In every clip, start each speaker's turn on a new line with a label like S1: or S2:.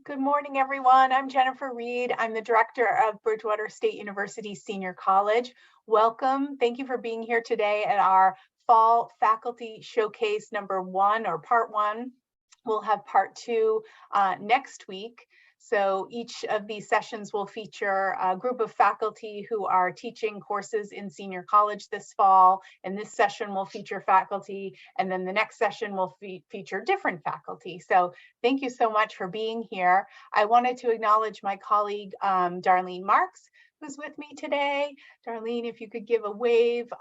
S1: Good morning, everyone. I'm Jennifer Reed. I'm the director of Bridgewater State University Senior College. Welcome. Thank you for being here today at our Fall Faculty Showcase number 1 or part 1. We'll have part 2 next week. So each of these sessions will feature a group of faculty who are teaching courses in senior college this fall. And this session will feature faculty, and then the next session will feature different faculty. So thank you so much for being here. I wanted to acknowledge my colleague, Darlene Marks, who's with me today. Darlene, if you could give a wave.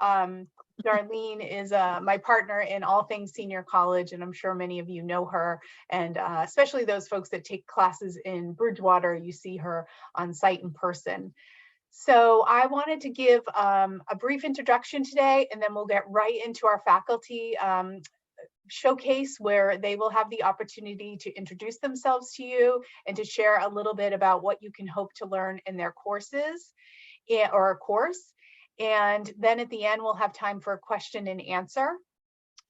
S1: Darlene is my partner in all things senior college, and I'm sure many of you know her, and especially those folks that take classes in Bridgewater, you see her on site in person. So I wanted to give a brief introduction today, and then we'll get right into our faculty showcase, where they will have the opportunity to introduce themselves to you and to share a little bit about what you can hope to learn in their courses or a course. And then at the end, we'll have time for a question and answer.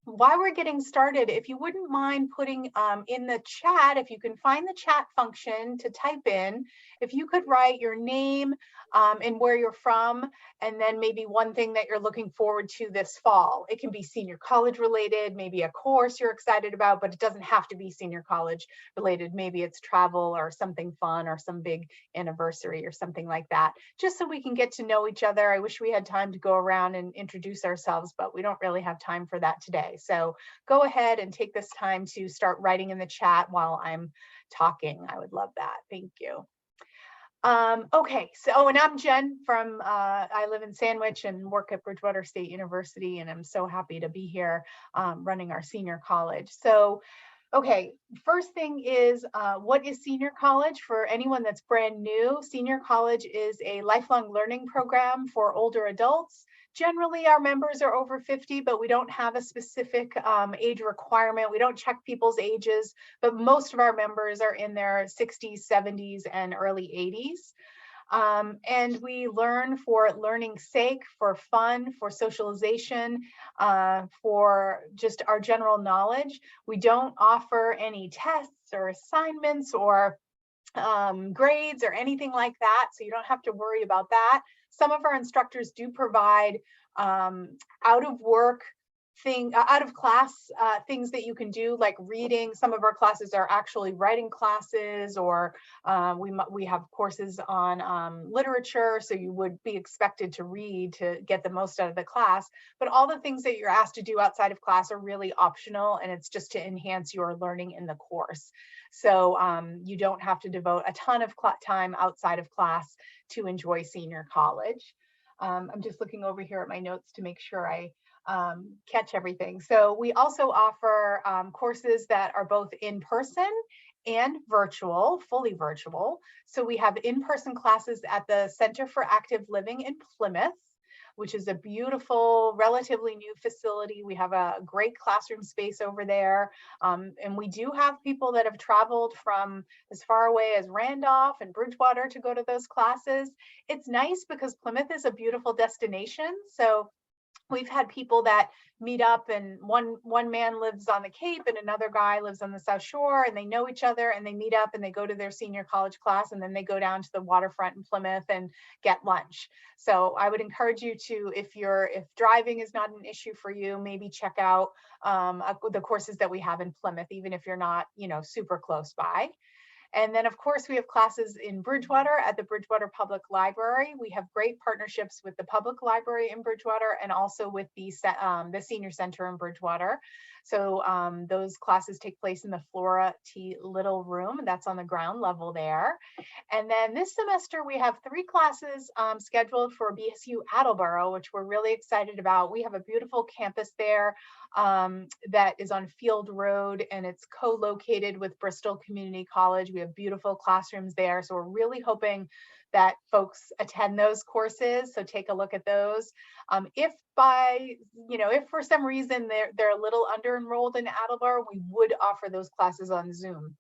S1: While we're getting started, if you wouldn't mind putting in the chat, if you can find the chat function to type in, if you could write your name and where you're from, and then maybe one thing that you're looking forward to this fall. It can be senior college related, maybe a course you're excited about, but it doesn't have to be senior college related. Maybe it's travel or something fun or some big anniversary or something like that, just so we can get to know each other. I wish we had time to go around and introduce ourselves, but we don't really have time for that today. So go ahead and take this time to start writing in the chat while I'm talking. I would love that. Thank you. Okay, so, and I'm Jen from, I live in Sandwich and work at Bridgewater State University, and I'm so happy to be here running our senior college. So, okay, first thing is, what is senior college? For anyone that's brand new, senior college is a lifelong learning program for older adults. Generally, our members are over 50, but we don't have a specific age requirement. We don't check people's ages, but most of our members are in their 60s, 70s, and early 80s. And we learn for learning's sake, for fun, for socialization, for just our general knowledge. We don't offer any tests or assignments or grades or anything like that, so you don't have to worry about that. Some of our instructors do provide out of class things that you can do, like reading. Some of our classes are actually writing classes, or we have courses on literature, so you would be expected to read to get the most out of the class. But all the things that you're asked to do outside of class are really optional, and it's just to enhance your learning in the course. So you don't have to devote a ton of time outside of class to enjoy senior college. I'm just looking over here at my notes to make sure I catch everything. So we also offer courses that are both in person and virtual, fully virtual. So we have in-person classes at the Center for Active Living in Plymouth, which is a beautiful, relatively new facility. We have a great classroom space over there. And we do have people that have traveled from as far away as Randolph and Bridgewater to go to those classes. It's nice because Plymouth is a beautiful destination. So we've had people that meet up, and one man lives on the Cape and another guy lives on the South Shore, and they know each other, and they meet up and they go to their senior college class, and then they go down to the waterfront in Plymouth and get lunch. So I would encourage you to, if driving is not an issue for you, maybe check out the courses that we have in Plymouth, even if you're not, super close by. And then, of course, we have classes in Bridgewater at the Bridgewater Public Library. We have great partnerships with the public library in Bridgewater and also with the Senior Center in Bridgewater. So those classes take place in the Flora T. Little room. That's on the ground level there. And then this semester, we have 3 classes scheduled for BSU Attleboro, which we're really excited about. We have a beautiful campus there that is on Field Road, and it's co-located with Bristol Community College. We have beautiful classrooms there. So we're really hoping that folks attend those courses. So take a look at those. If for some reason they're a little under enrolled in Attleboro, we would offer those classes on Zoom.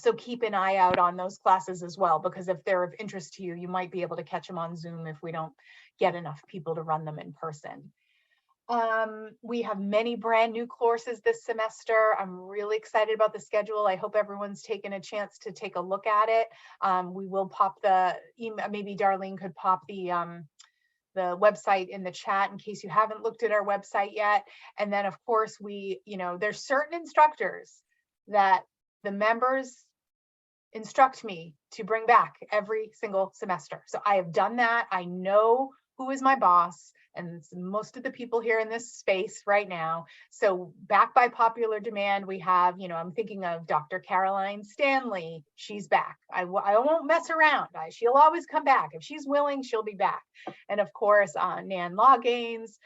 S1: So keep an eye out on those classes as well, because if they're of interest to you, you might be able to catch them on Zoom if we don't get enough people to run them in person. We have many brand new courses this semester. I'm really excited about the schedule. I hope everyone's taken a chance to take a look at it. We will pop the email, maybe Darlene could pop the website in the chat in case you haven't looked at our website yet. And then of course there's certain instructors that the members instruct me to bring back every single semester. So I have done that. I know who is my boss, and it's most of the people here in this space right now. So back by popular demand, we have, I'm thinking of Dr. Caroline Stanley. She's back. I won't mess around. She'll always come back. If she's willing, she'll be back. And of course, Nan Loggins,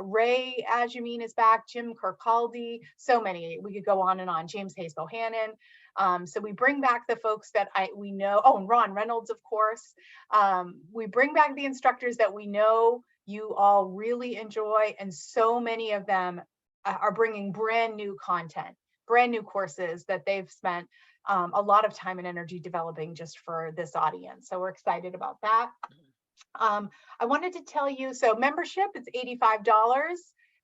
S1: Ray Ajamine is back, Jim Kirkaldi, so many. We could go on and on. James Hayes Bohannon. So we bring back the folks that we know. Oh, and Ron Reynolds, of course. We bring back the instructors that we know you all really enjoy, and so many of them are bringing brand new content, brand new courses that they've spent a lot of time and energy developing just for this audience. So we're excited about that. I wanted to tell you, so membership, it's $85.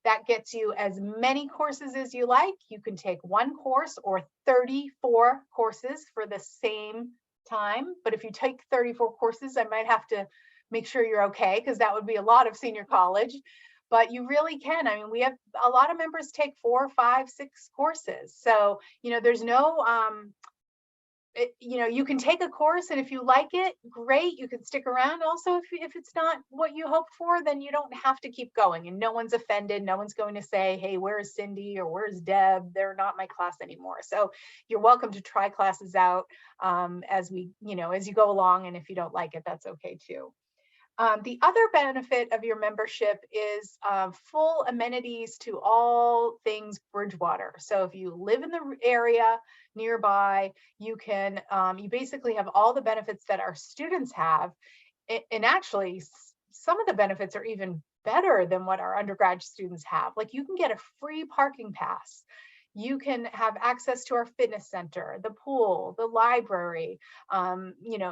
S1: That gets you as many courses as you like. You can take one course or 34 courses for the same time. But if you take 34 courses, I might have to make sure you're okay, because that would be a lot of senior college. But you really can. I mean, we have a lot of members take 4, 5, 6 courses. So, there's no, you can take a course, and if you like it, great, you can stick around. Also, if it's not what you hope for, then you don't have to keep going, and no one's offended. No one's going to say, hey, where's Cindy or where's Deb? They're not my class anymore. So you're welcome to try classes out as you go along. And if you don't like it, that's okay too. The other benefit of your membership is full amenities to all things Bridgewater. So if you live in the area nearby, you can, you basically have all the benefits that our students have. And actually, some of the benefits are even better than what our undergrad students have. Like, you can get a free parking pass. You can have access to our fitness center, the pool, the library,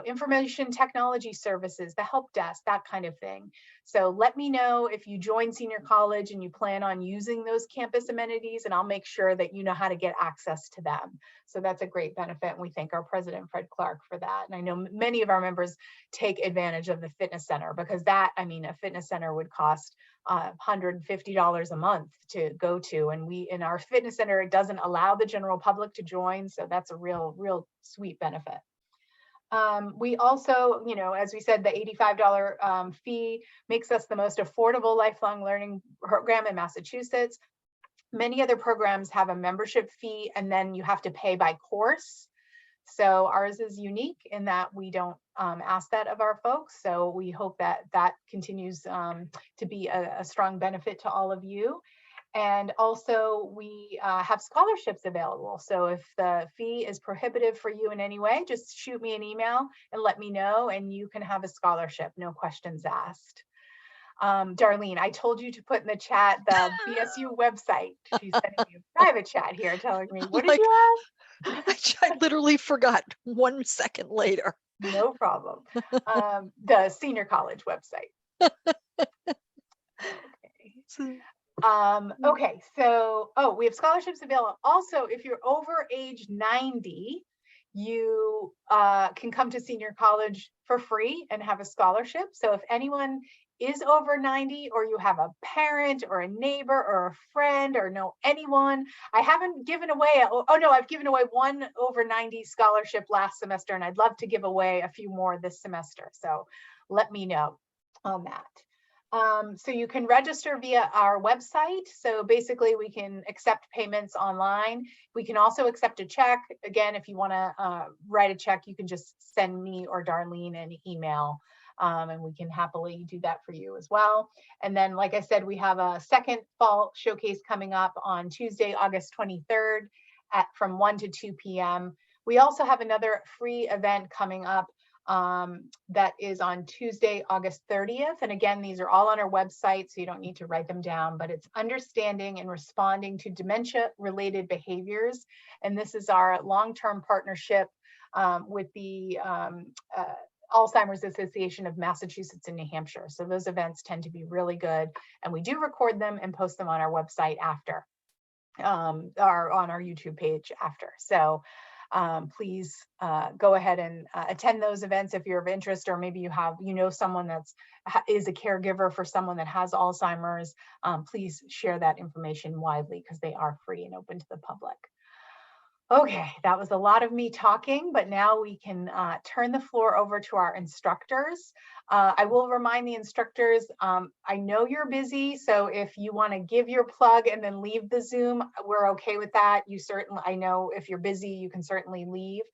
S1: information technology services, the help desk, that kind of thing. So let me know if you join senior college and you plan on using those campus amenities, and I'll make sure that you know how to get access to them. So that's a great benefit, and we thank our president, Fred Clark, for that. And I know many of our members take advantage of the fitness center, because that, a fitness center would cost $150 a month to go to, and in our fitness center, it doesn't allow the general public to join, so that's a real sweet benefit. We also, as we said, the $85 fee makes us the most affordable lifelong learning program in Massachusetts. Many other programs have a membership fee, and then you have to pay by course. So ours is unique in that we don't ask that of our folks. So we hope that that continues to be a strong benefit to all of you. And also we have scholarships available. So if the fee is prohibitive for you in any way, just shoot me an email and let me know, and you can have a scholarship, no questions asked. Darlene, I told you to put in the chat the BSU website. She's sending me a private chat here telling me, what did you ask?
S2: I literally forgot 1 second later.
S1: No problem. The senior college website. Okay, so, we have scholarships available. Also, if you're over age 90, you can come to senior college for free and have a scholarship. So if anyone is over 90, or you have a parent or a neighbor or a friend or know anyone, I haven't given away, I've given away one over 90 scholarship last semester, and I'd love to give away a few more this semester. So let me know on that. So you can register via our website. So basically we can accept payments online. We can also accept a check. Again, if you want to write a check, you can just send me or Darlene an email, and we can happily do that for you as well. And then, like I said, we have a second fall showcase coming up on Tuesday, August 23rd from 1 to 2 p.m. We also have another free event coming up that is on Tuesday, August 30th. And again, these are all on our website, so you don't need to write them down, but it's understanding and responding to dementia-related behaviors. And this is our long-term partnership with the Alzheimer's Association of Massachusetts and New Hampshire. So those events tend to be really good, and we do record them and post them on our website after, or on our YouTube page after. So please go ahead and attend those events if you're of interest, or maybe you know someone that's is a caregiver for someone that has Alzheimer's. Please share that information widely, because they are free and open to the public. Okay, that was a lot of me talking, but now we can turn the floor over to our instructors. I will remind the instructors, I know you're busy, so if you want to give your plug and then leave the Zoom, we're okay with that. You certainly, I know if you're busy, you can certainly leave.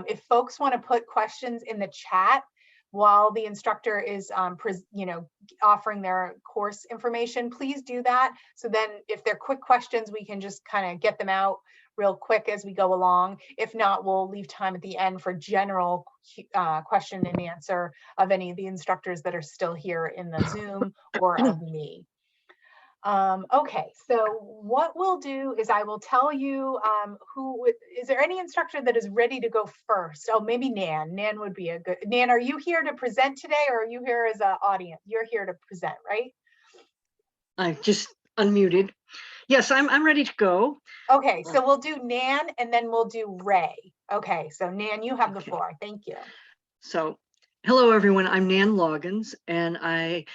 S1: If folks want to put questions in the chat while the instructor is offering their course information, please do that. So then if they're quick questions, we can just kind of get them out real quick as we go along. If not, we'll leave time at the end for general question and answer of any of the instructors that are still here in the Zoom, or of me. Okay, so what we'll do is I will tell you is there any instructor that is ready to go first? Oh, maybe Nan. Nan would be a good. Nan, are you here to present today, or are you here as an audience? You're here to present, right?
S3: I just unmuted. Yes, I'm ready to go.
S1: Okay, so we'll do Nan and then we'll do Ray. Okay, so Nan, you have the floor. Thank you.
S3: So, hello everyone. I'm Nan Loggins, and I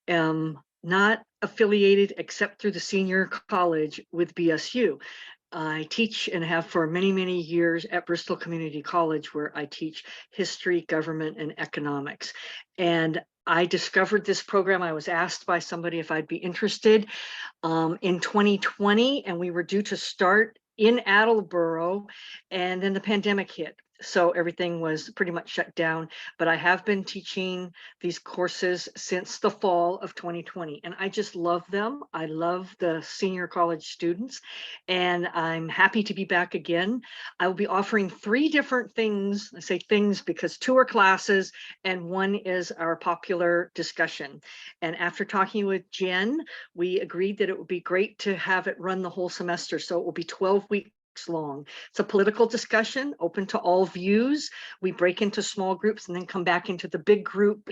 S3: am not affiliated except through the senior college with BSU. I teach and have for many, many years at Bristol Community College, where I teach history, government, and economics. And I discovered this program. I was asked by somebody if I'd be interested in 2020, and we were due to start in Attleboro, and then the pandemic hit. So everything was pretty much shut down, but I have been teaching these courses since the fall of 2020, and I just love them. I love the senior college students, and I'm happy to be back again. I will be offering 3 different things. I say things because 2 are classes and 1 is our popular discussion. And after talking with Jen, we agreed that it would be great to have it run the whole semester. So it will be 12 weeks long. It's a political discussion open to all views. We break into small groups and then come back into the big group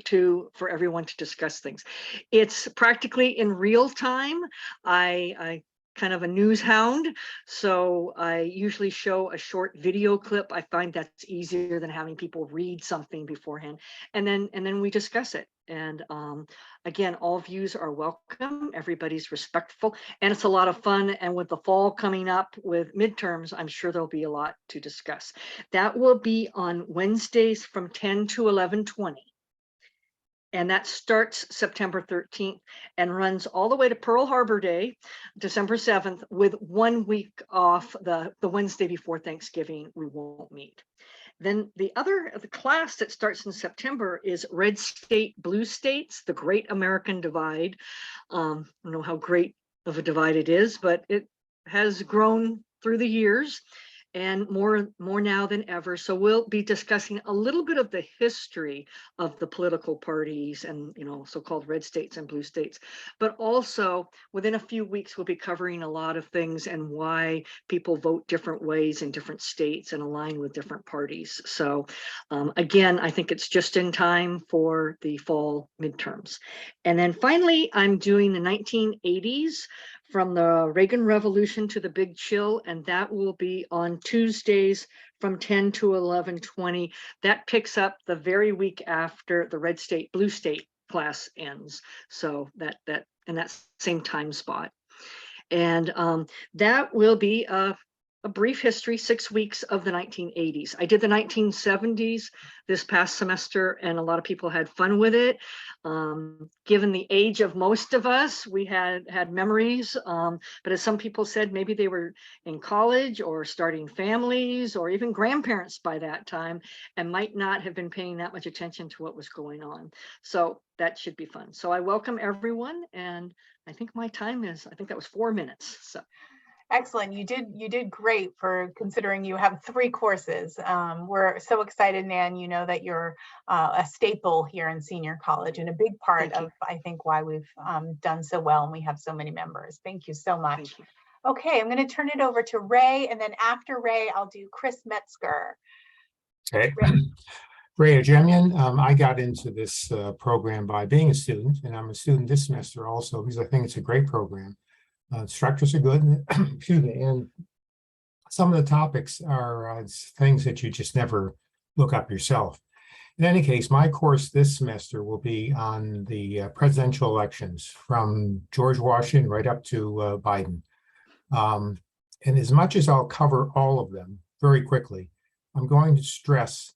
S3: for everyone to discuss things. It's practically in real time. I kind of a news hound, so I usually show a short video clip. I find that's easier than having people read something beforehand, and then we discuss it. And again, all views are welcome. Everybody's respectful, and it's a lot of fun. And with the fall coming up with midterms, I'm sure there'll be a lot to discuss. That will be on Wednesdays from 10 to 11:20. And that starts September 13th and runs all the way to Pearl Harbor Day, December 7th, with 1 week off. The Wednesday before Thanksgiving, we won't meet. Then the class that starts in September is Red State, Blue States, the Great American Divide. I don't know how great of a divide it is, but it has grown through the years, and more now than ever. So we'll be discussing a little bit of the history of the political parties and, so-called red states and blue states, but also within a few weeks, we'll be covering a lot of things and why people vote different ways in different states and align with different parties. So again, I think it's just in time for the fall midterms. And then finally, I'm doing the 1980s from the Reagan Revolution to the Big Chill, and that will be on Tuesdays from 10 to 11:20. That picks up the very week after the Red State, Blue State class ends. So that in that same time spot. And that will be a brief history, 6 weeks of the 1980s. I did the 1970s this past semester, and a lot of people had fun with it. Given the age of most of us, we had memories, but as some people said, maybe they were in college or starting families or even grandparents by that time and might not have been paying that much attention to what was going on. So that should be fun. So I welcome everyone, and I think my time is, I think that was 4 minutes. So.
S1: Excellent. You did great for considering you have 3 courses. We're so excited, Nan, that you're a staple here in senior college and a big part of, I think, why we've done so well and we have so many members. Thank you so much. Okay, I'm going to turn it over to Ray, and then after Ray, I'll do Chris Metzger.
S4: Okay. Ray Ajemian. I got into this program by being a student, and I'm a student this semester also because I think it's a great program. Instructors are good, excuse me, and some of the topics are things that you just never look up yourself. In any case, my course this semester will be on the presidential elections from George Washington right up to Biden. And as much as I'll cover all of them very quickly, I'm going to stress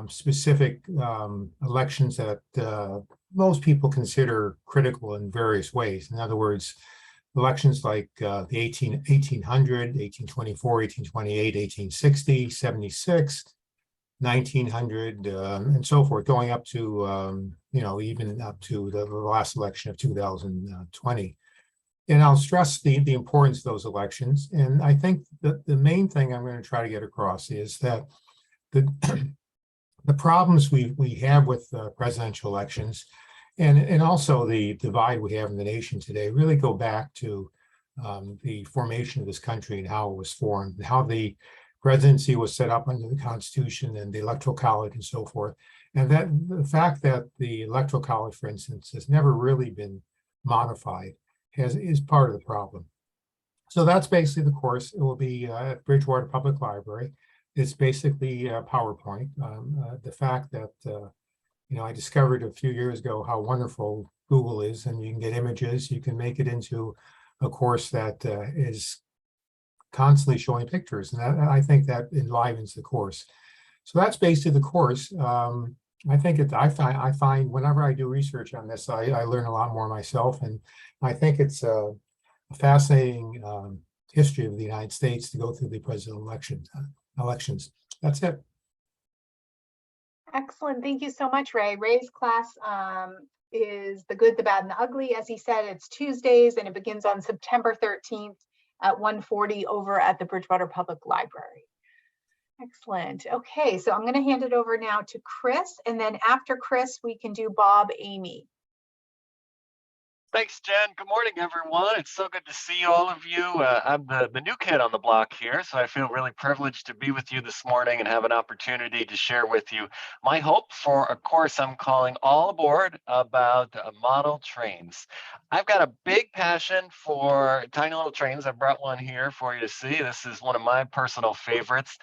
S4: specific elections that most people consider critical in various ways. In other words, elections like the 1800, 1824, 1828, 1860, 76, 1900, and so forth, going up to, even up to the last election of 2020. And I'll stress the importance of those elections. And I think that the main thing I'm going to try to get across is that the problems we have with presidential elections and also the divide we have in the nation today really go back to the formation of this country and how it was formed, and how the presidency was set up under the Constitution and the Electoral College and so forth. And that the fact that the Electoral College, for instance, has never really been modified is part of the problem. So that's basically the course. It will be at Bridgewater Public Library. It's basically PowerPoint. The fact that, I discovered a few years ago how wonderful Google is, and you can get images, you can make it into a course that is constantly showing pictures. And I think that enlivens the course. So that's basically the course. I think I find whenever I do research on this, I learn a lot more myself. And I think it's a fascinating history of the United States to go through the presidential elections. That's it.
S1: Excellent. Thank you so much, Ray. Ray's class is The Good, the Bad, and the Ugly. As he said, it's Tuesdays, and it begins on September 13th at 1:40 over at the Bridgewater Public Library. Excellent. Okay, so I'm going to hand it over now to Chris, and then after Chris, we can do Bob, Amy.
S5: Thanks, Jen. Good morning, everyone. It's so good to see all of you. I'm the new kid on the block here, so I feel really privileged to be with you this morning and have an opportunity to share with you my hope for a course I'm calling All Aboard about model trains. I've got a big passion for tiny little trains. I brought one here for you to see. This is one of my personal favorites.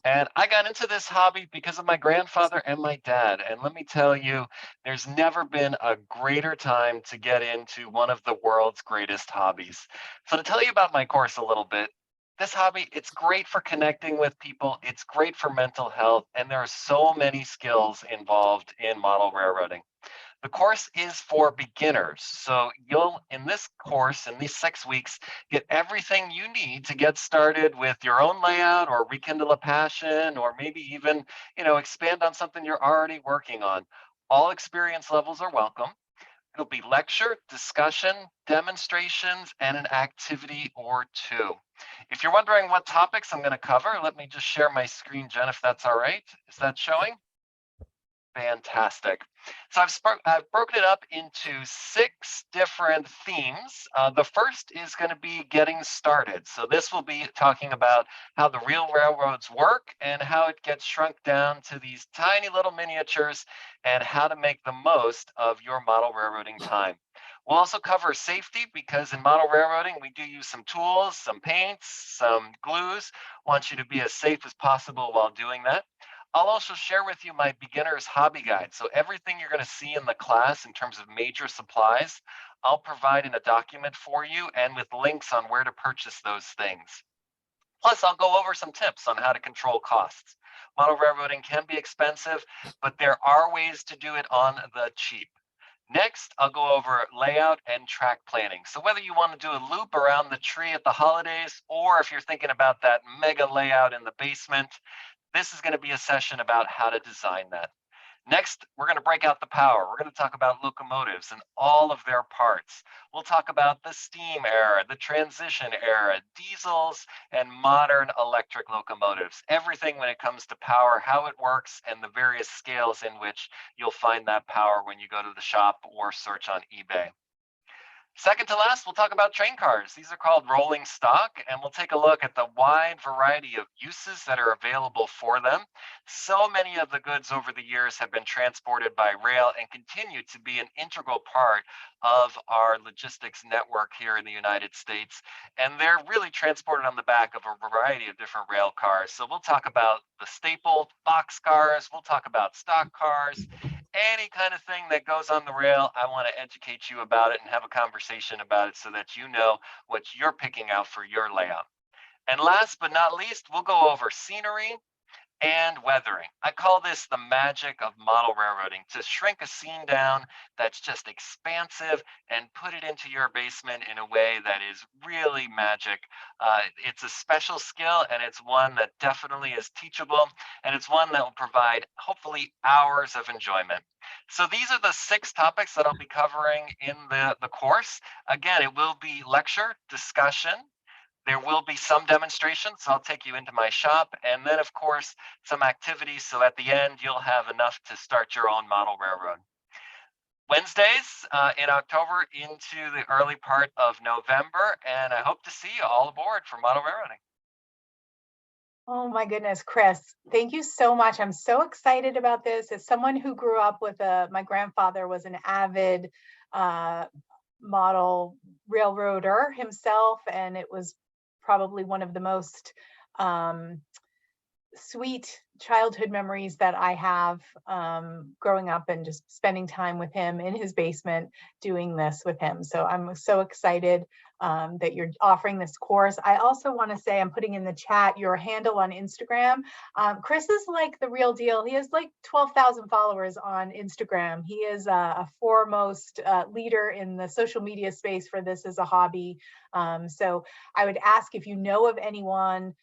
S5: And I got into this hobby because of my grandfather and my dad. And let me tell you, there's never been a greater time to get into one of the world's greatest hobbies. So to tell you about my course a little bit, this hobby, it's great for connecting with people. It's great for mental health. And there are so many skills involved in model railroading. The course is for beginners. So you'll, in this course, in these 6 weeks, get everything you need to get started with your own layout or rekindle a passion, or maybe even, expand on something you're already working on. All experience levels are welcome. It'll be lecture, discussion, demonstrations, and an activity or two. If you're wondering what topics I'm going to cover, let me just share my screen, Jen, if that's all right. Is that showing? Fantastic. So I've broken it up into 6 different themes. The first is going to be getting started. So this will be talking about how the real railroads work and how it gets shrunk down to these tiny little miniatures and how to make the most of your model railroading time. We'll also cover safety, because in model railroading, we do use some tools, some paints, some glues. I want you to be as safe as possible while doing that. I'll also share with you my beginner's hobby guide. So everything you're going to see in the class in terms of major supplies, I'll provide in a document for you and with links on where to purchase those things. Plus, I'll go over some tips on how to control costs. Model railroading can be expensive, but there are ways to do it on the cheap. Next, I'll go over layout and track planning. So whether you want to do a loop around the tree at the holidays, or if you're thinking about that mega layout in the basement, this is going to be a session about how to design that. Next, we're going to break out the power. We're going to talk about locomotives and all of their parts. We'll talk about the steam era, the transition era, diesels, and modern electric locomotives. Everything when it comes to power, how it works, and the various scales in which you'll find that power when you go to the shop or search on eBay. Second to last, we'll talk about train cars. These are called rolling stock, and we'll take a look at the wide variety of uses that are available for them. So many of the goods over the years have been transported by rail and continue to be an integral part of our logistics network here in the United States. And they're really transported on the back of a variety of different rail cars. So we'll talk about the staple box cars, we'll talk about stock cars, any kind of thing that goes on the rail. I want to educate you about it and have a conversation about it so that you know what you're picking out for your layout. And last but not least, we'll go over scenery and weathering. I call this the magic of model railroading, to shrink a scene down that's just expansive and put it into your basement in a way that is really magic. It's a special skill, and it's one that definitely is teachable, and it's one that will provide hopefully hours of enjoyment. So these are the 6 topics that I'll be covering in the course. Again, it will be lecture, discussion. There will be some demonstrations, so I'll take you into my shop, and then of course, some activities. So at the end, you'll have enough to start your own model railroad. Wednesdays in October into the early part of November, and I hope to see you all aboard for model railroading.
S1: Oh my goodness, Chris, thank you so much. I'm so excited about this. As someone who grew up with my grandfather was an avid model railroader himself, and it was probably one of the most sweet childhood memories that I have, growing up and just spending time with him in his basement doing this with him. So I'm so excited that you're offering this course. I also want to say, I'm putting in the chat your handle on Instagram. Chris is like the real deal. He has like 12,000 followers on Instagram. He is a foremost leader in the social media space for this as a hobby. So I would ask, if you know of anyone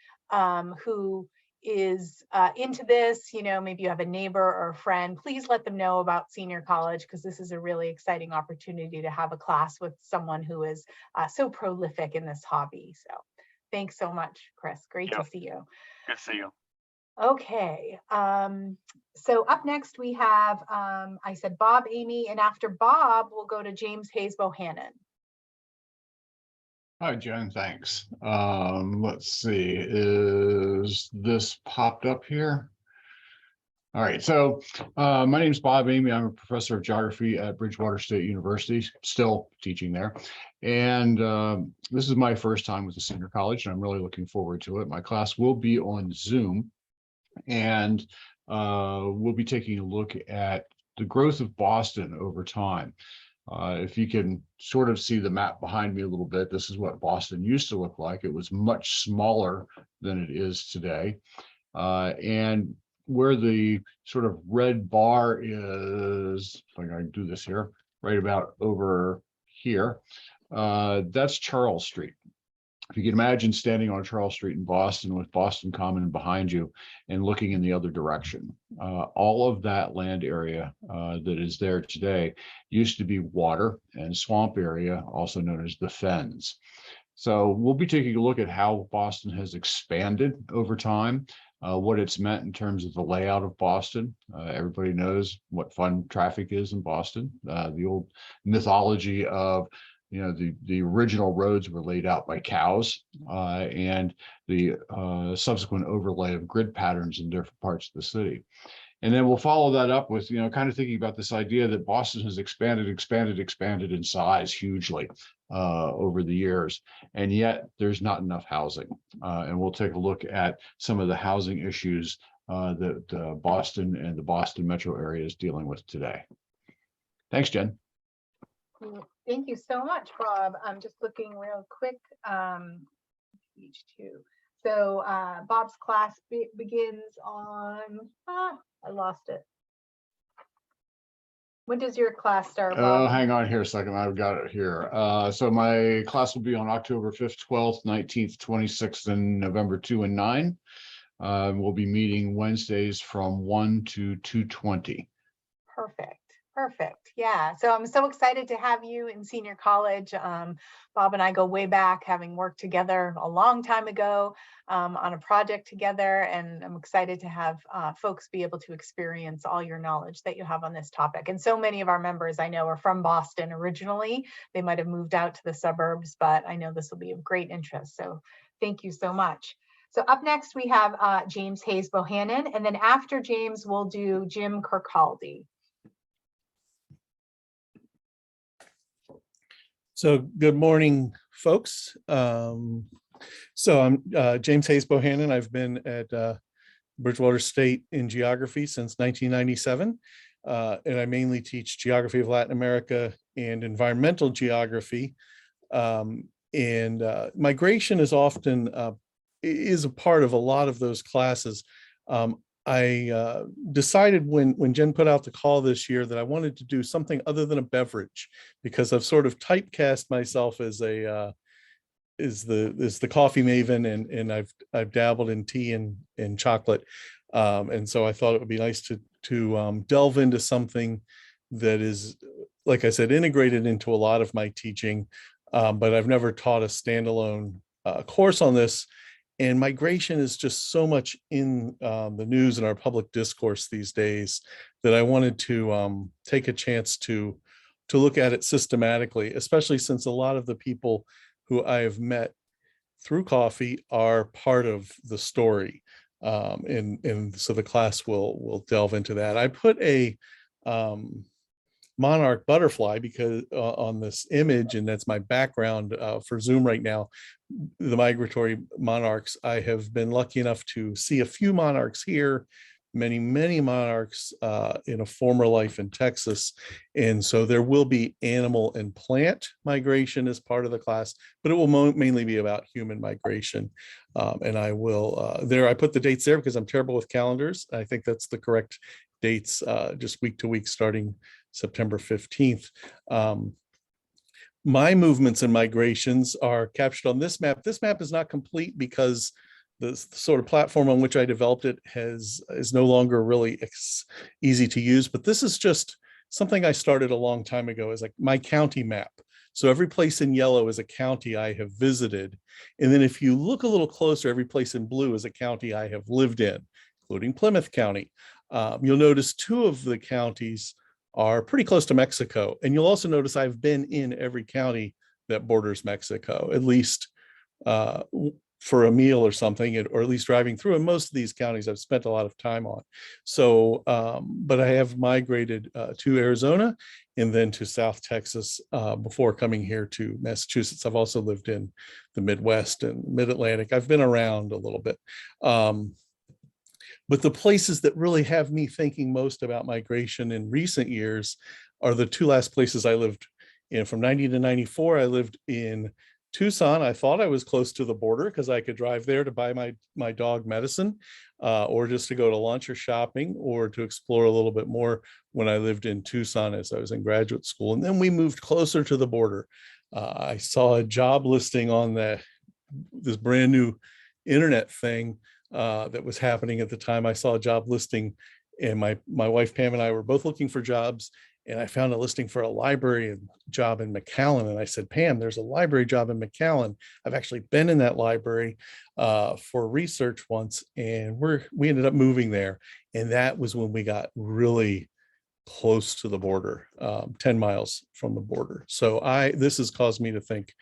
S1: who is into this, you know, maybe you have a neighbor or a friend, please let them know about senior college, because this is a really exciting opportunity to have a class with someone who is so prolific in this hobby. So thanks so much, Chris. Great to see you.
S5: Good to see you.
S1: Okay, so up next we have, I said Bob, Amy, and after Bob, we'll go to James Hayes Bohannon.
S6: Hi, Jen, thanks. Let's see, is this popped up here? All right, so my name is Bob Amy. I'm a professor of geography at Bridgewater State University, still teaching there. And this is my first time with the senior college, and I'm really looking forward to it. My class will be on Zoom, and we'll be taking a look at the growth of Boston over time. If you can sort of see the map behind me a little bit, this is what Boston used to look like. It was much smaller than it is today. And where the sort of red bar is, if I can do this here, right about over here, that's Charles Street. If you can imagine standing on Charles Street in Boston with Boston Common behind you and looking in the other direction, all of that land area that is there today used to be water and swamp area, also known as the Fens. So we'll be taking a look at how Boston has expanded over time, what it's meant in terms of the layout of Boston. Everybody knows what fun traffic is in Boston. The old mythology of, you know, the original roads were laid out by cows, and the subsequent overlay of grid patterns in different parts of the city. And then we'll follow that up with, you know, kind of thinking about this idea that Boston has expanded in size hugely over the years, and yet there's not enough housing. And we'll take a look at some of the housing issues that Boston and the Boston metro area is dealing with today. Thanks, Jen.
S1: Thank you so much, Bob. I'm just looking real quick. Page 2. So Bob's class begins on, I lost it. When does your class start, Bob?
S6: Hang on here a second. I've got it here. So my class will be on October 5th, 12th, 19th, 26th, and November 2 and 9. We'll be meeting Wednesdays from 1 to 2:20.
S1: Perfect. Perfect. Yeah. So I'm so excited to have you in senior college. Bob and I go way back, having worked together a long time ago on a project together. And I'm excited to have folks be able to experience all your knowledge that you have on this topic. And so many of our members I know are from Boston originally. They might have moved out to the suburbs, but I know this will be of great interest. So thank you so much. So up next, we have James Hayes Bohannon. And then after James, we'll do Jim Kirkaldi.
S7: So good morning, folks. So I'm James Hayes Bohannon. I've been at Bridgewater State in geography since 1997. And I mainly teach geography of Latin America and environmental geography. Migration is often is a part of a lot of those classes. I decided when Jen put out the call this year that I wanted to do something other than a beverage, because I've sort of typecast myself as the coffee maven, and I've dabbled in tea and chocolate, and so I thought it would be nice to delve into something that is, like I said, integrated into a lot of my teaching, but I've never taught a standalone course on this. And migration is just so much in the news and our public discourse these days that I wanted to take a chance to look at it systematically, especially since a lot of the people who I have met through coffee are part of the story. And so the class will delve into that. I put a monarch butterfly because on this image, and that's my background for Zoom right now, the migratory monarchs. I have been lucky enough to see a few monarchs here, many monarchs in a former life in Texas. And so there will be animal and plant migration as part of the class, but it will mainly be about human migration. And I will, I put the dates there because I'm terrible with calendars. I think that's the correct dates, just week to week starting September 15th. My movements and migrations are captured on this map. This map is not complete because the sort of platform on which I developed it is no longer really easy to use, but this is just something I started a long time ago as like my county map. So every place in yellow is a county I have visited. And then if you look a little closer, every place in blue is a county I have lived in, including Plymouth County. You'll notice two of the counties are pretty close to Mexico. And you'll also notice I've been in every county that borders Mexico, at least for a meal or something, or at least driving through. And most of these counties I've spent a lot of time on. So, but I have migrated to Arizona and then to South Texas before coming here to Massachusetts. I've also lived in the Midwest and Mid-Atlantic. I've been around a little bit. But the places that really have me thinking most about migration in recent years are the two last places I lived in. From 90 to 94, I lived in Tucson. I thought I was close to the border because I could drive there to buy my dog medicine, or just to go to lunch or shopping, or to explore a little bit more when I lived in Tucson as I was in graduate school. And then we moved closer to the border. I saw a job listing on this brand new internet thing that was happening at the time. I saw a job listing, and my wife Pam and I were both looking for jobs, and I found a listing for a library job in McAllen. And I said, Pam, there's a library job in McAllen. I've actually been in that library for research once, and we ended up moving there. And that was when we got really close to the border, 10 miles from the border. So this has caused me to think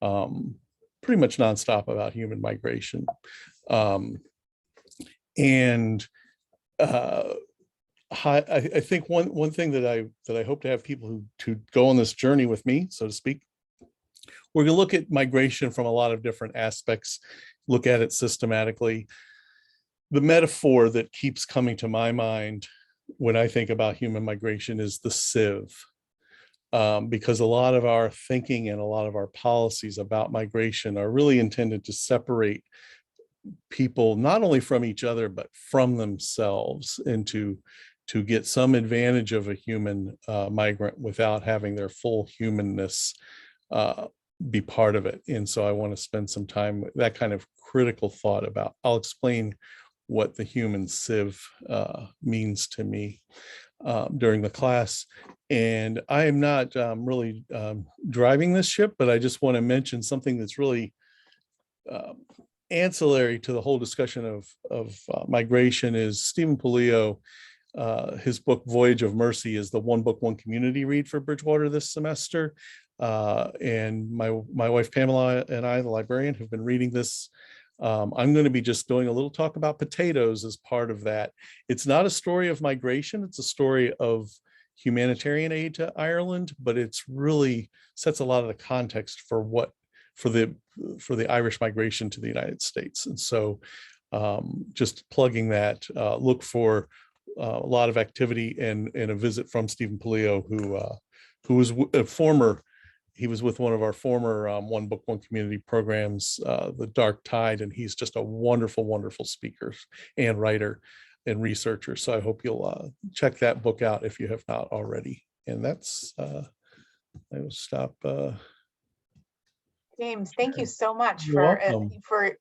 S7: pretty much nonstop about human migration. I think one thing that I hope to have people who go on this journey with me, so to speak, we're going to look at migration from a lot of different aspects, look at it systematically. The metaphor that keeps coming to my mind when I think about human migration is the sieve, because a lot of our thinking and a lot of our policies about migration are really intended to separate people not only from each other, but from themselves, and to get some advantage of a human migrant without having their full humanness be part of it. And so I want to spend some time with that kind of critical thought about, I'll explain what the human sieve means to me during the class. And I am not really driving this ship, but I just want to mention something that's really ancillary to the whole discussion of migration is Stephen Polio. His book Voyage of Mercy is the one book, one community read for Bridgewater this semester. And my wife Pamela and I, the librarian, have been reading this. I'm going to be just doing a little talk about potatoes as part of that. It's not a story of migration, it's a story of humanitarian aid to Ireland, but it's really sets a lot of the context for the Irish migration to the United States. And so just plugging that, look for a lot of activity and a visit from Stephen Polio, who was a former, he was with one of our former One Book, One Community programs, The Dark Tide, and he's just a wonderful, wonderful speaker and writer and researcher. So I hope you'll check that book out if you have not already. And that's, I will stop.
S1: James, thank you so much
S7: You're
S1: for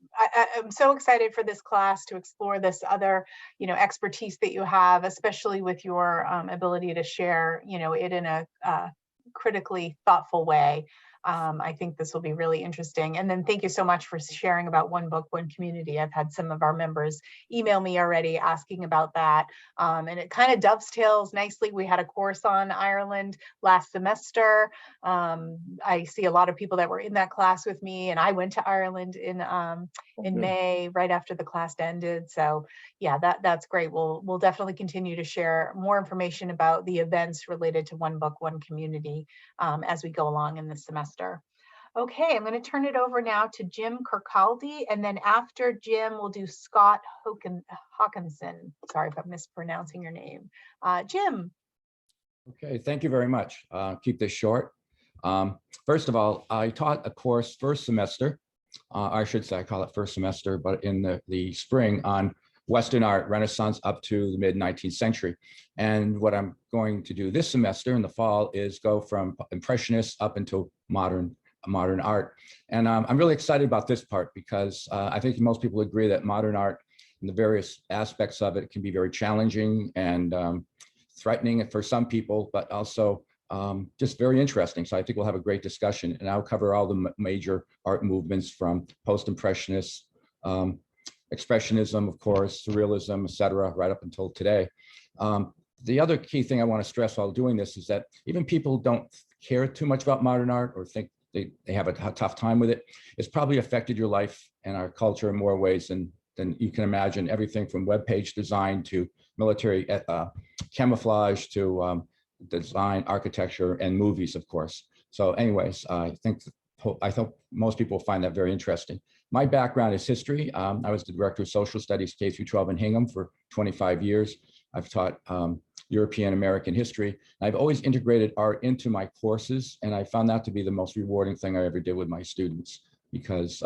S1: I'm so excited for this class to explore this other, expertise that you have, especially with your ability to share, it in a critically thoughtful way. I think this will be really interesting. And then thank you so much for sharing about One Book, One Community. I've had some of our members email me already asking about that. And it kind of dovetails nicely. We had a course on Ireland last semester. I see a lot of people that were in that class with me, and I went to Ireland in May, right after the class ended. So yeah, that's great. We'll definitely continue to share more information about the events related to One Book, One Community as we go along in this semester. Okay, I'm going to turn it over now to Jim Kirkaldi, and then after Jim, we'll do Scott Hopkinson. Sorry if I'm mispronouncing your name. Jim.
S8: Okay, thank you very much. Keep this short. First of all, I taught a course first semester. I should say I call it first semester, but in the spring on Western art, Renaissance up to the mid-19th century. And what I'm going to do this semester in the fall is go from Impressionists up into modern art. And I'm really excited about this part because I think most people agree that modern art and the various aspects of it can be very challenging and threatening for some people, but also just very interesting. So I think we'll have a great discussion, and I'll cover all the major art movements from post-impressionists, expressionism, of course, surrealism, etc., right up until today. The other key thing I want to stress while doing this is that even people who don't care too much about modern art or think they have a tough time with it, it's probably affected your life and our culture in more ways than you can imagine. Everything from web page design to military camouflage to design, architecture, and movies, of course. So anyways, I hope most people find that very interesting. My background is history. I was the director of social studies K through 12 in Hingham for 25 years. I've taught European American history. I've always integrated art into my courses, and I found that to be the most rewarding thing I ever did with my students, because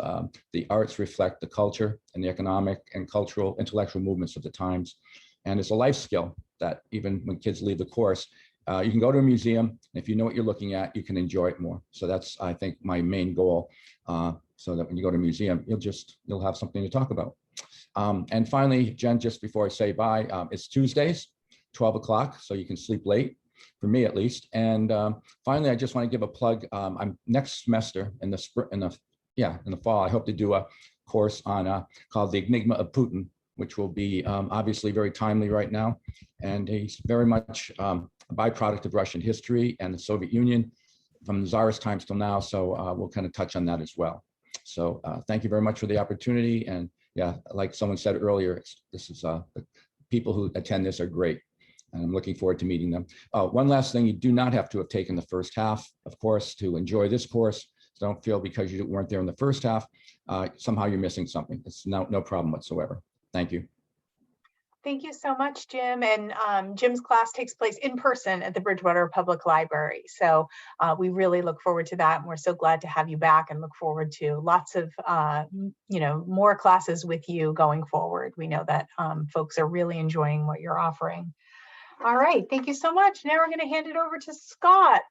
S8: the arts reflect the culture and the economic and cultural, intellectual movements of the times. And it's a life skill that even when kids leave the course, you can go to a museum, and if you know what you're looking at, you can enjoy it more. So that's, I think, my main goal, so that when you go to a museum, you'll have something to talk about. And finally, Jen, just before I say bye, it's Tuesdays, 12 o'clock, so you can sleep late, for me at least. And finally, I just want to give a plug. I'm next semester in the spring, in the fall, I hope to do a course on called The Enigma of Putin, which will be obviously very timely right now. And he's very much a byproduct of Russian history and the Soviet Union from the Tsarist times till now. So we'll kind of touch on that as well. So thank you very much for the opportunity. And yeah, like someone said earlier, the people who attend this are great. And I'm looking forward to meeting them. One last thing, you do not have to have taken the first half, of course, to enjoy this course. So don't feel because you weren't there in the first half, somehow you're missing something. It's no problem whatsoever. Thank you.
S1: Thank you so much, Jim. And Jim's class takes place in person at the Bridgewater Public Library. So we really look forward to that. And we're so glad to have you back and look forward to lots of, more classes with you going forward. We know that folks are really enjoying what you're offering. All right, thank you so much. Now we're going to hand it over to Scott.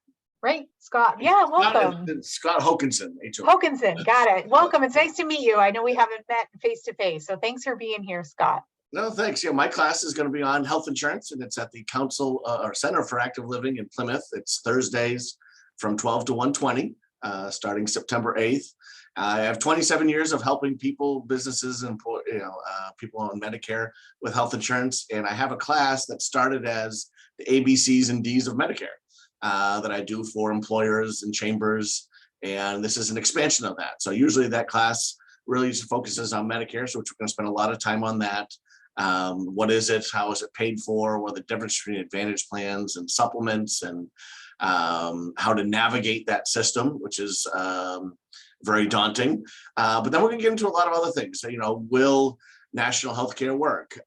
S1: Right, Scott? Yeah, welcome.
S9: Scott Hopkinson.
S1: Hopkinson, got it. Welcome. It's nice to meet you. I know we haven't met face to face, so thanks for being here, Scott.
S9: No, thanks. Yeah, my class is going to be on health insurance, and it's at the Council or Center for Active Living in Plymouth. It's Thursdays from 12 to 1:20, starting September 8th. I have 27 years of helping people, businesses, and people on Medicare with health insurance, and I have a class that started as the ABCs and Ds of Medicare that I do for employers and chambers, and this is an expansion of that. So usually that class really focuses on Medicare, so we're going to spend a lot of time on that. What is it? How is it paid for? What are the difference between advantage plans and supplements, and how to navigate that system, which is very daunting. But then we're going to get into a lot of other things. So, will national healthcare work?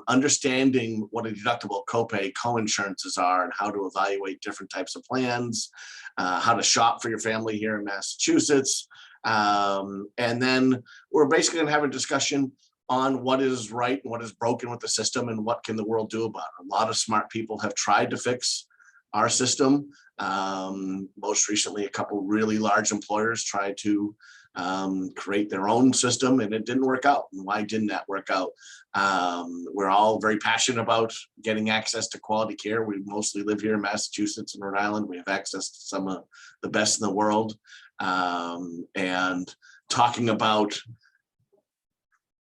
S9: Understanding what a deductible, copay, co-insurances are, and how to evaluate different types of plans, how to shop for your family here in Massachusetts. And then we're basically going to have a discussion on what is right and what is broken with the system and what can the world do about it. A lot of smart people have tried to fix our system. Most recently, a couple really large employers tried to create their own system, and it didn't work out. And why didn't that work out? We're all very passionate about getting access to quality care. We mostly live here in Massachusetts and Rhode Island. We have access to some of the best in the world. And talking about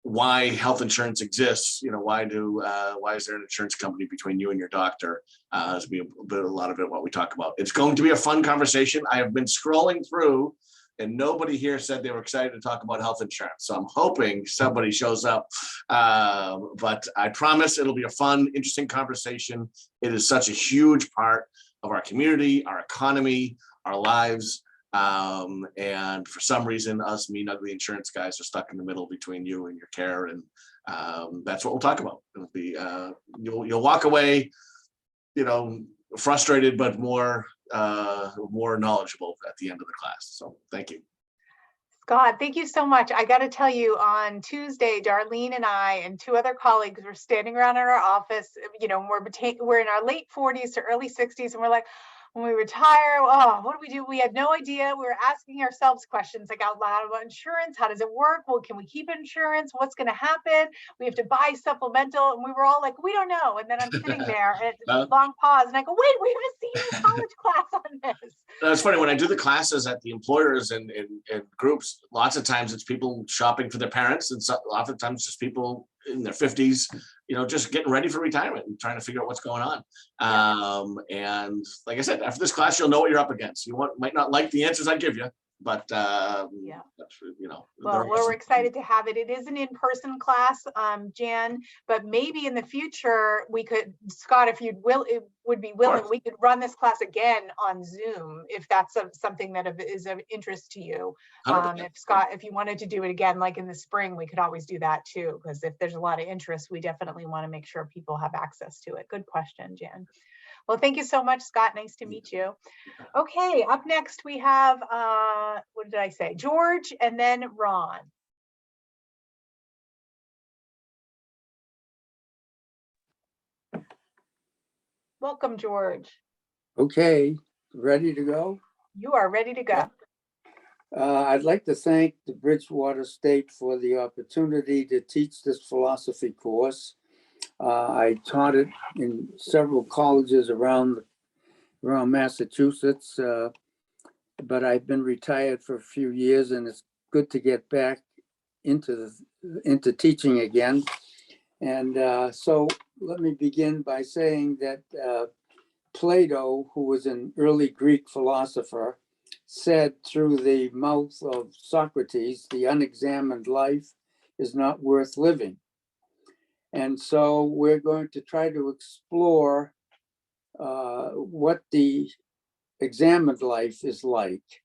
S9: why health insurance exists, why is there an insurance company between you and your doctor? Is a lot of it what we talk about. It's going to be a fun conversation. I have been scrolling through, and nobody here said they were excited to talk about health insurance. So I'm hoping somebody shows up. But I promise it'll be a fun, interesting conversation. It is such a huge part of our community, our economy, our lives. And for some reason, us mean ugly insurance guys are stuck in the middle between you and your care, and that's what we'll talk about. It'll be you'll walk away, frustrated, but more knowledgeable at the end of the class. So thank you.
S1: Scott, thank you so much. I got to tell you, on Tuesday, Darlene and I and two other colleagues were standing around in our office. We're in our late 40s to early 60s, and we're like, when we retire, what do? We had no idea. We were asking ourselves questions like out loud about insurance. How does it work? Well, can we keep insurance? What's going to happen? We have to buy supplemental. And we were all like, we don't know. And then I'm sitting there and it's a long pause. And I go, wait, we have a senior college class on this.
S9: That's funny. When I do the classes at the employers and groups, lots of times it's people shopping for their parents, and oftentimes just people in their 50s, just getting ready for retirement and trying to figure out what's going on. And like I said, after this class, you'll know what you're up against. You might not like the answers I give you, but that's,
S1: well, we're excited to have it. It is an in-person class, Jan, but maybe in the future we could, Scott, if you would be willing, we could run this class again on Zoom if that's something that is of interest to you. If Scott, if you wanted to do it again, like in the spring, we could always do that too, because if there's a lot of interest, we definitely want to make sure people have access to it. Good question, Jan. Well, thank you so much, Scott. Nice to meet you. Okay, up next we have, what did I say? George and then Ron. Welcome, George.
S10: Okay, ready to go?
S1: You are ready to go.
S10: I'd like to thank the Bridgewater State for the opportunity to teach this philosophy course. I taught it in several colleges around Massachusetts, but I've been retired for a few years, and it's good to get back into teaching again. And so let me begin by saying that Plato, who was an early Greek philosopher, said through the mouth of Socrates, the unexamined life is not worth living. And so we're going to try to explore what the examined life is like.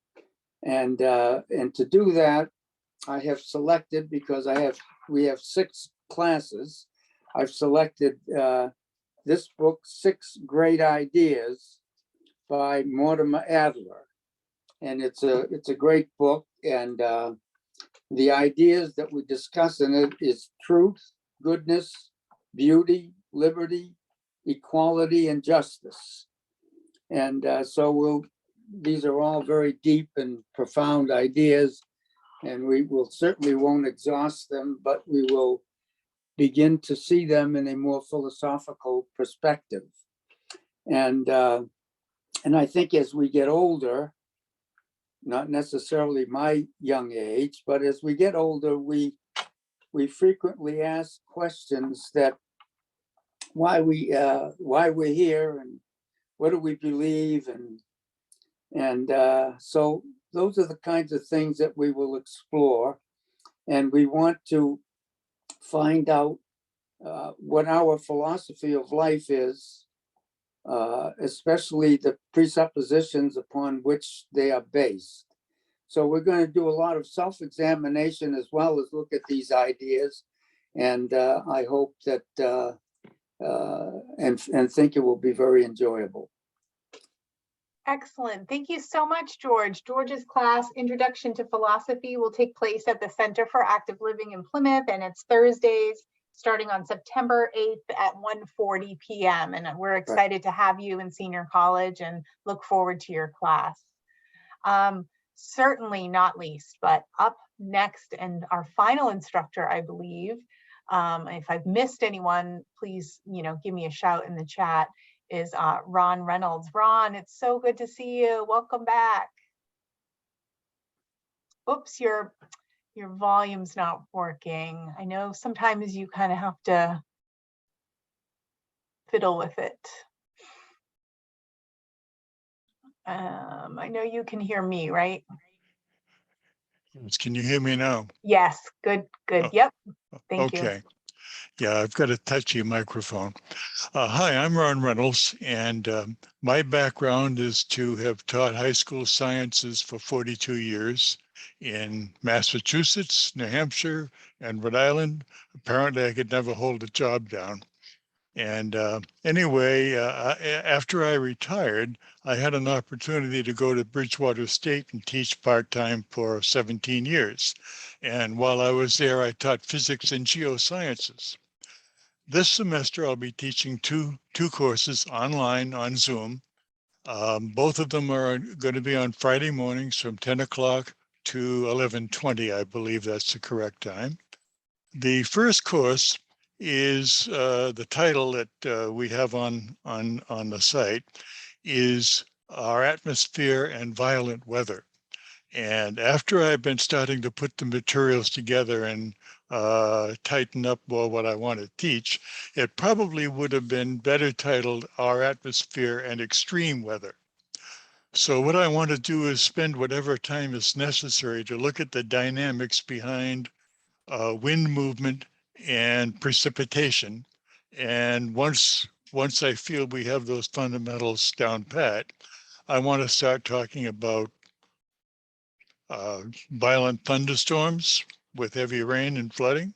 S10: And to do that, I have selected, because we have 6 classes, I've selected this book, 6 Great Ideas by Mortimer Adler. And it's a great book. And the ideas that we discuss in it is truth, goodness, beauty, liberty, equality, and justice. And so these are all very deep and profound ideas, and we will certainly won't exhaust them, but we will begin to see them in a more philosophical perspective. And I think as we get older, not necessarily my young age, but as we get older, we frequently ask questions that why we're here and what do we believe, and so those are the kinds of things that we will explore, and we want to find out what our philosophy of life is, especially the presuppositions upon which they are based. So we're going to do a lot of self-examination as well as look at these ideas, and I hope that and think it will be very enjoyable.
S1: Excellent. Thank you so much, George. George's class, Introduction to Philosophy, will take place at the Center for Active Living in Plymouth, and it's Thursdays starting on September 8th at 1:40 p.m. And we're excited to have you in senior college and look forward to your class. Certainly not least, but up next, and our final instructor, I believe, if I've missed anyone, please, give me a shout in the chat, is Ron Reynolds. Ron, it's so good to see you. Welcome back. Oops, your volume's not working. I know sometimes you kind of have to fiddle with it. I know you can hear me, right?
S11: Can you hear me now?
S1: Yes, good.
S11: Oh,
S1: Yep, thank you.
S11: Okay. Yeah, I've got a touchy microphone. Hi, I'm Ron Reynolds, and my background is to have taught high school sciences for 42 years in Massachusetts, New Hampshire, and Rhode Island. Apparently, I could never hold a job down. And anyway, after I retired, I had an opportunity to go to Bridgewater State and teach part-time for 17 years. And while I was there, I taught physics and geosciences. This semester, I'll be teaching two courses online on Zoom. Both of them are going to be on Friday mornings from 10 o'clock to 11:20, I believe that's the correct time. The first course is the title that we have on the site is Our Atmosphere and Violent Weather. And after I've been starting to put the materials together and tighten up more what I want to teach, it probably would have been better titled Our Atmosphere and Extreme Weather. So what I want to do is spend whatever time is necessary to look at the dynamics behind wind movement and precipitation. And once I feel we have those fundamentals down pat, I want to start talking about violent thunderstorms with heavy rain and flooding.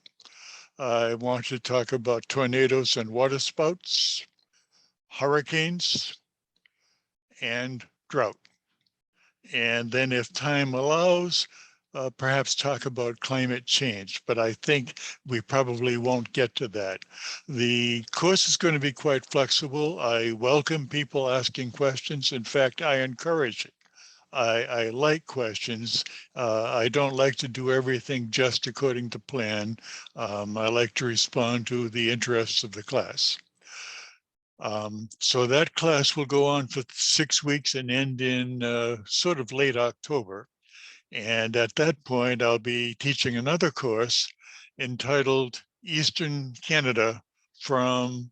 S11: I want to talk about tornadoes and waterspouts, hurricanes, and drought. And then if time allows, perhaps talk about climate change, but I think we probably won't get to that. The course is going to be quite flexible. I welcome people asking questions. In fact, I encourage it. I like questions. I don't like to do everything just according to plan. I like to respond to the interests of the class. So that class will go on for 6 weeks and end in sort of late October. And at that point, I'll be teaching another course entitled Eastern Canada from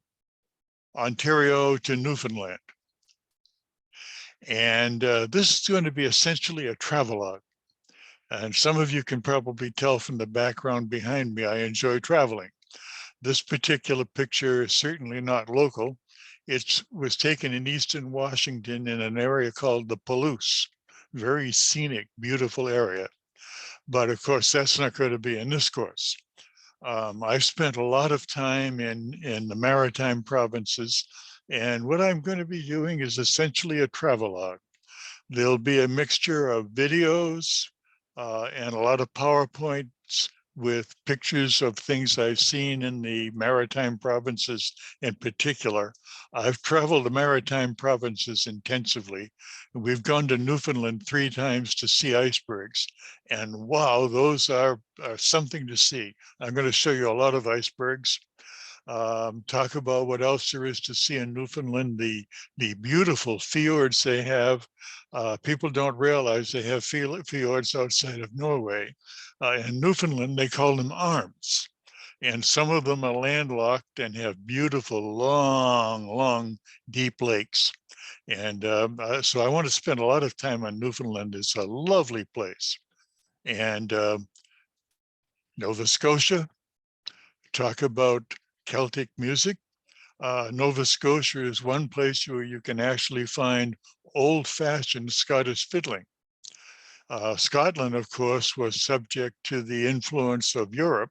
S11: Ontario to Newfoundland. And this is going to be essentially a travelogue. And some of you can probably tell from the background behind me, I enjoy traveling. This particular picture is certainly not local. It was taken in Eastern Washington in an area called the Palouse. Very scenic, beautiful area. But of course, that's not going to be in this course. I've spent a lot of time in the maritime provinces, and what I'm going to be doing is essentially a travelogue. There'll be a mixture of videos and a lot of PowerPoints with pictures of things I've seen in the maritime provinces in particular. I've traveled the maritime provinces intensively. We've gone to Newfoundland 3 times to see icebergs. And wow, those are something to see. I'm going to show you a lot of icebergs. Talk about what else there is to see in Newfoundland, the beautiful fjords they have. People don't realize they have fjords outside of Norway. In Newfoundland, they call them arms. And some of them are landlocked and have beautiful, long, deep lakes. And so I want to spend a lot of time on Newfoundland. It's a lovely place. And Nova Scotia, talk about Celtic music. Nova Scotia is one place where you can actually find old-fashioned Scottish fiddling. Scotland, of course, was subject to the influence of Europe,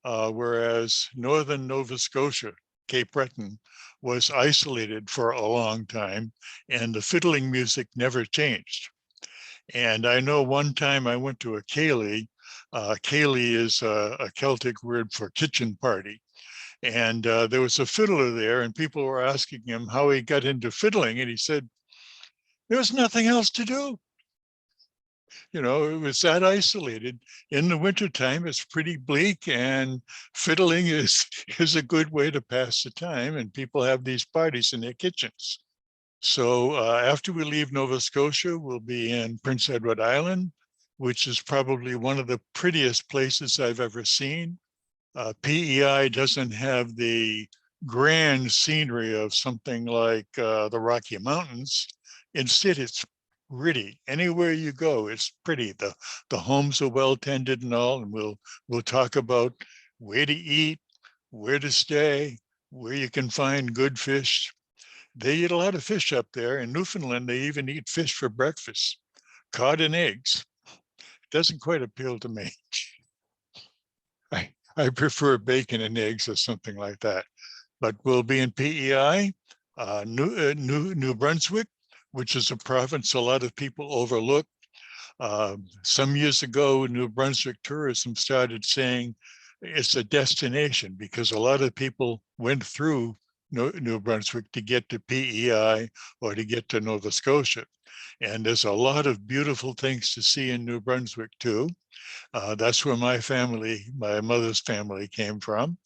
S11: whereas northern Nova Scotia, Cape Breton, was isolated for a long time, and the fiddling music never changed. And I know one time I went to a ceilidh. Ceilidh is a Celtic word for kitchen party. And there was a fiddler there, and people were asking him how he got into fiddling. And he said, there was nothing else to do. You know, it was that isolated. In the wintertime, it's pretty bleak, and fiddling is a good way to pass the time. And people have these parties in their kitchens. So after we leave Nova Scotia, we'll be in Prince Edward Island, which is probably one of the prettiest places I've ever seen. PEI doesn't have the grand scenery of something like the Rocky Mountains. Instead, it's pretty. Anywhere you go, it's pretty. The homes are well tended and all, and we'll talk about where to eat, where to stay, where you can find good fish. They eat a lot of fish up there. In Newfoundland, they even eat fish for breakfast. Cod and eggs. Doesn't quite appeal to me. I prefer bacon and eggs or something like that. But we'll be in PEI, New Brunswick, which is a province a lot of people overlook. Some years ago, New Brunswick tourism started saying it's a destination because a lot of people went through New Brunswick to get to PEI or to get to Nova Scotia. And there's a lot of beautiful things to see in New Brunswick too. That's where my mother's family came from.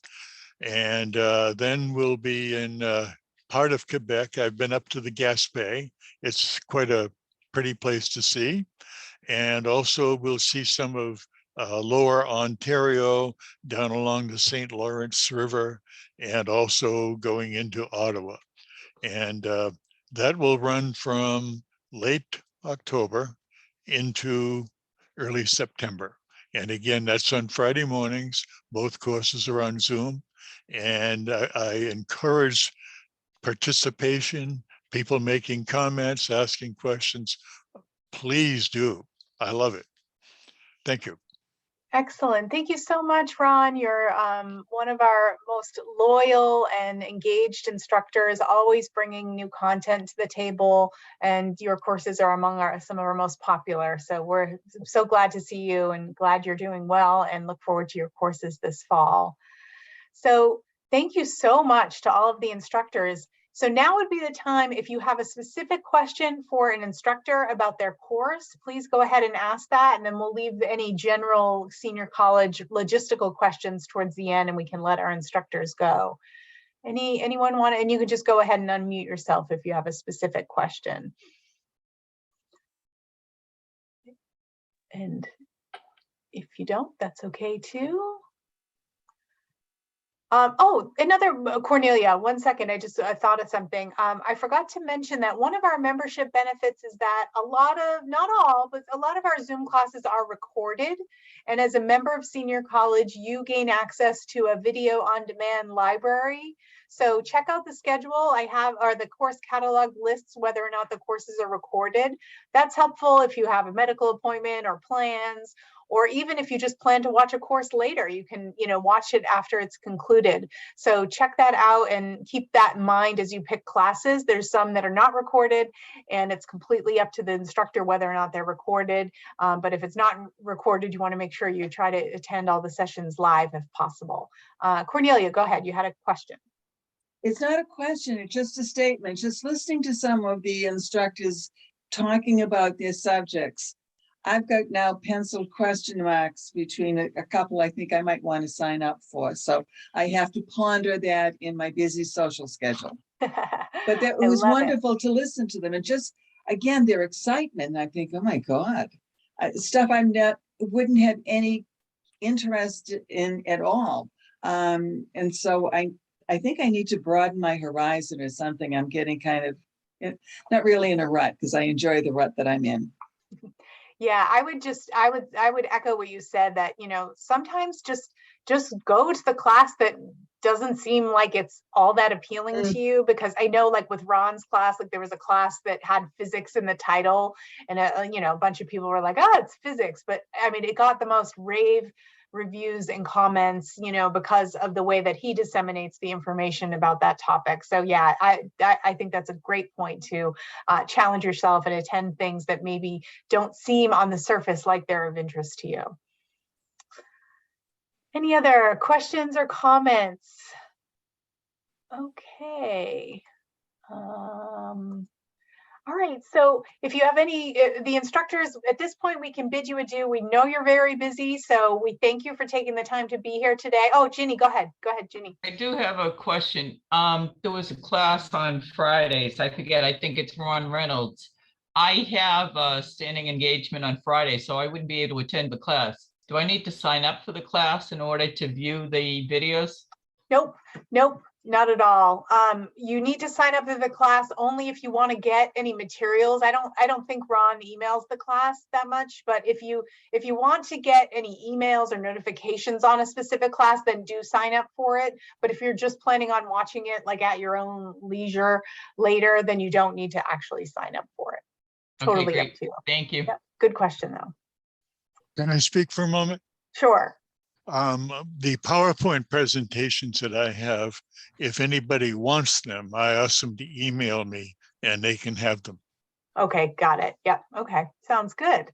S11: And then we'll be in part of Quebec. I've been up to the Gaspé. It's quite a pretty place to see. And also we'll see some of lower Ontario down along the St. Lawrence River and also going into Ottawa. And that will run from late October into early September. And again, that's on Friday mornings. Both courses are on Zoom. And I encourage participation, people making comments, asking questions. Please do. I love it. Thank you.
S1: Excellent. Thank you so much, Ron. You're one of our most loyal and engaged instructors, always bringing new content to the table, and your courses are among some of our most popular. So we're so glad to see you and glad you're doing well and look forward to your courses this fall. So thank you so much to all of the instructors. So now would be the time, if you have a specific question for an instructor about their course, please go ahead and ask that, and then we'll leave any general senior college logistical questions towards the end, and we can let our instructors go. Anyone want to, and you can just go ahead and unmute yourself if you have a specific question. And if you don't, that's okay too. Oh, Cornelia, 1 second. I thought of something. I forgot to mention that one of our membership benefits is that a lot of, not all, but a lot of our Zoom classes are recorded. And as a member of senior college, you gain access to a video on demand library. So check out the schedule I have, or the course catalog lists whether or not the courses are recorded. That's helpful if you have a medical appointment or plans, or even if you just plan to watch a course later, you can, watch it after it's concluded. So check that out and keep that in mind as you pick classes. There's some that are not recorded, and it's completely up to the instructor whether or not they're recorded. But if it's not recorded, you want to make sure you try to attend all the sessions live if possible. Cornelia, go ahead. You had a question.
S12: It's not a question, it's just a statement. Just listening to some of the instructors talking about their subjects, I've got now penciled question marks between a couple I think I might want to sign up for. So I have to ponder that in my busy social schedule. But that was wonderful to listen to them. And just, again, their excitement. And I think, oh my God, stuff wouldn't have any interest in at all. And so I think I need to broaden my horizon or something. I'm getting kind of, not really in a rut, because I enjoy the rut that I'm in.
S1: Yeah, I would echo what you said, that, sometimes just go to the class that doesn't seem like it's all that appealing to you, because I know, like with Ron's class, like there was a class that had physics in the title, and a bunch of people were like, oh, it's physics. But I mean, it got the most rave reviews and comments, because of the way that he disseminates the information about that topic. So yeah, I think that's a great point to challenge yourself and attend things that maybe don't seem on the surface like they're of interest to you. Any other questions or comments? Okay. All right, so if you have any, the instructors, at this point, we can bid you adieu. We know you're very busy, so we thank you for taking the time to be here today. Oh, Ginny, go ahead. Go ahead, Ginny.
S13: I do have a question. There was a class on Fridays. I think it's Ron Reynolds. I have a standing engagement on Friday, so I wouldn't be able to attend the class. Do I need to sign up for the class in order to view the videos?
S1: Nope, not at all. You need to sign up for the class only if you want to get any materials. I don't think Ron emails the class that much, but if you want to get any emails or notifications on a specific class, then do sign up for it. But if you're just planning on watching it like at your own leisure later, then you don't need to actually sign up for it. Totally up to you.
S13: Thank you.
S1: Yep. Good question though.
S11: Can I speak for a moment?
S1: Sure.
S11: The PowerPoint presentations that I have, if anybody wants them, I ask them to email me and they can have them.
S1: Okay, got it. Yep. Okay, sounds good.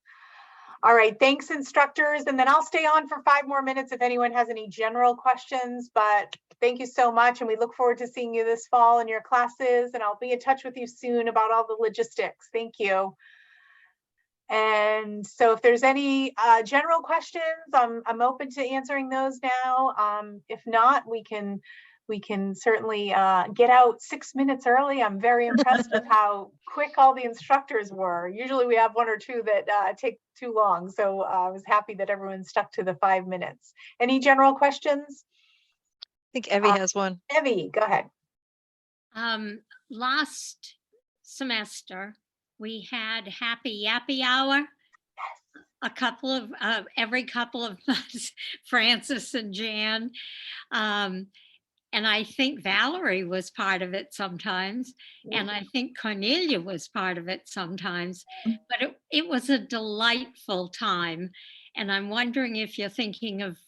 S1: All right, thanks instructors. And then I'll stay on for 5 more minutes if anyone has any general questions, but thank you so much. And we look forward to seeing you this fall in your classes, and I'll be in touch with you soon about all the logistics. Thank you. And so if there's any general questions, I'm open to answering those now. If not, we can certainly get out 6 minutes early. I'm very impressed with how quick all the instructors were. Usually we have 1 or 2 that take too long. So I was happy that everyone stuck to the 5 minutes. Any general questions?
S2: I think Evie has one.
S1: Evie, go ahead.
S14: Last semester, we had Happy Yappy Hour. Every couple of months, Francis and Jan. And I think Valerie was part of it sometimes. And I think Cornelia was part of it sometimes. But it was a delightful time. And I'm wondering if you're thinking of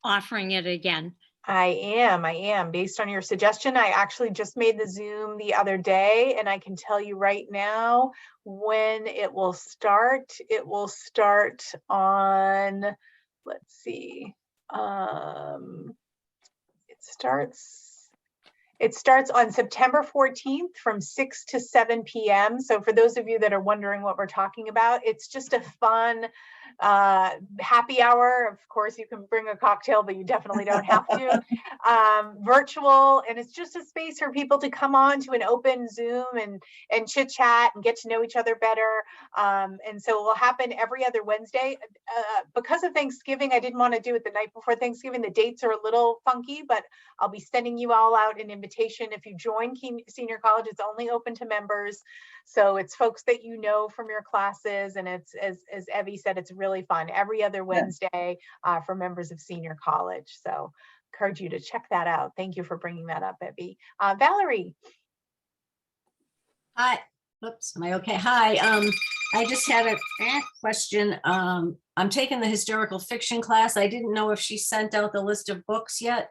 S14: offering it again.
S1: I am. Based on your suggestion, I actually just made the Zoom the other day, and I can tell you right now when it will start. It will start on, let's see, it starts on September 14th from 6 to 7 p.m. So for those of you that are wondering what we're talking about, it's just a fun happy hour. Of course, you can bring a cocktail, but you definitely don't have to. Virtual, and it's just a space for people to come on to an open Zoom and chit chat and get to know each other better. And so it will happen every other Wednesday. Because of Thanksgiving, I didn't want to do it the night before Thanksgiving. The dates are a little funky, but I'll be sending you all out an invitation. If you join Senior College, it's only open to members. So it's folks that you know from your classes, and it's, as Evie said, it's really fun every other Wednesday for members of Senior College. So encourage you to check that out. Thank you for bringing that up, Evie. Valerie.
S15: Hi. Oops, am I okay? Hi. I just had a question. I'm taking the historical fiction class. I didn't know if she sent out the list of books yet.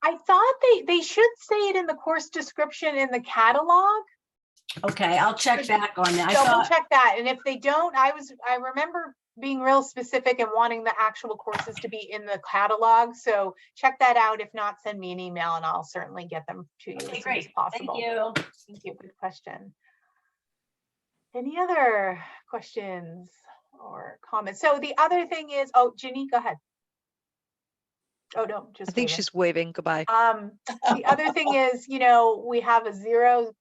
S1: I thought they should say it in the course description in the catalog.
S15: Okay, I'll check back on that. I
S1: Double
S15: thought,
S1: check that. And if they don't, I remember being real specific and wanting the actual courses to be in the catalog. So check that out. If not, send me an email and I'll certainly get them to you
S15: okay,
S1: as soon as
S15: great.
S1: possible.
S15: Thank you.
S1: Thank you. Good question. Any other questions or comments? So the other thing is, oh, Ginny, go ahead. Oh, no, just
S2: I think
S1: waving.
S2: she's waving goodbye.
S1: The other thing is, you know, we have a 0.000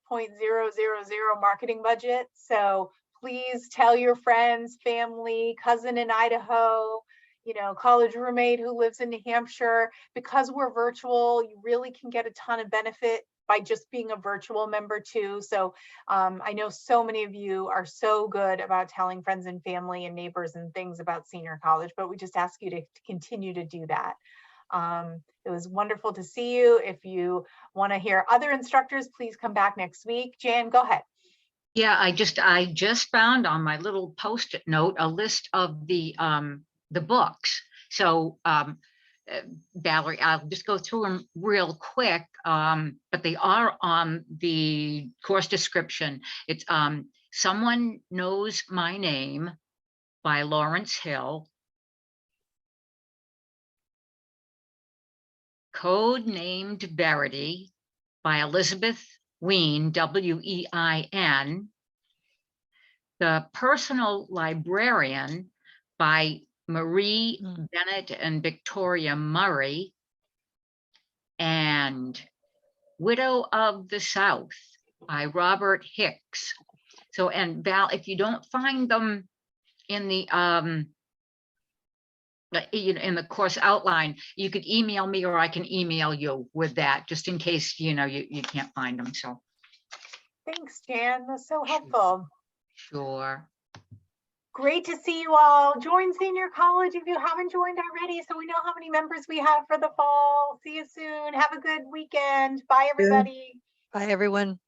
S1: marketing budget. So please tell your friends, family, cousin in Idaho, you know, college roommate who lives in New Hampshire. Because we're virtual, you really can get a ton of benefit by just being a virtual member too. So I know so many of you are so good about telling friends and family and neighbors and things about senior college, but we just ask you to continue to do that. It was wonderful to see you. If you want to hear other instructors, please come back next week. Jan, go ahead.
S16: Yeah, I just found on my little post-it note a list of the books. So Valerie, I'll just go through them real quick, but they are on the course description. It's Someone Knows My Name by Lawrence Hill. Code Named Verity by Elizabeth Wein, W-E-I-N. The Personal Librarian by Marie Bennett and Victoria Murray. And Widow of the South by Robert Hicks. So, and Val, if you don't find them in the in the course outline, you could email me or I can email you with that, just in case, you know, you can't find them. So
S1: Thanks, Jan. That's so helpful.
S16: sure.
S1: Great to see you all. Join senior college if you haven't joined already, so we know how many members we have for the fall. See you soon. Have a good weekend. Bye, everybody.
S2: Bye, everyone.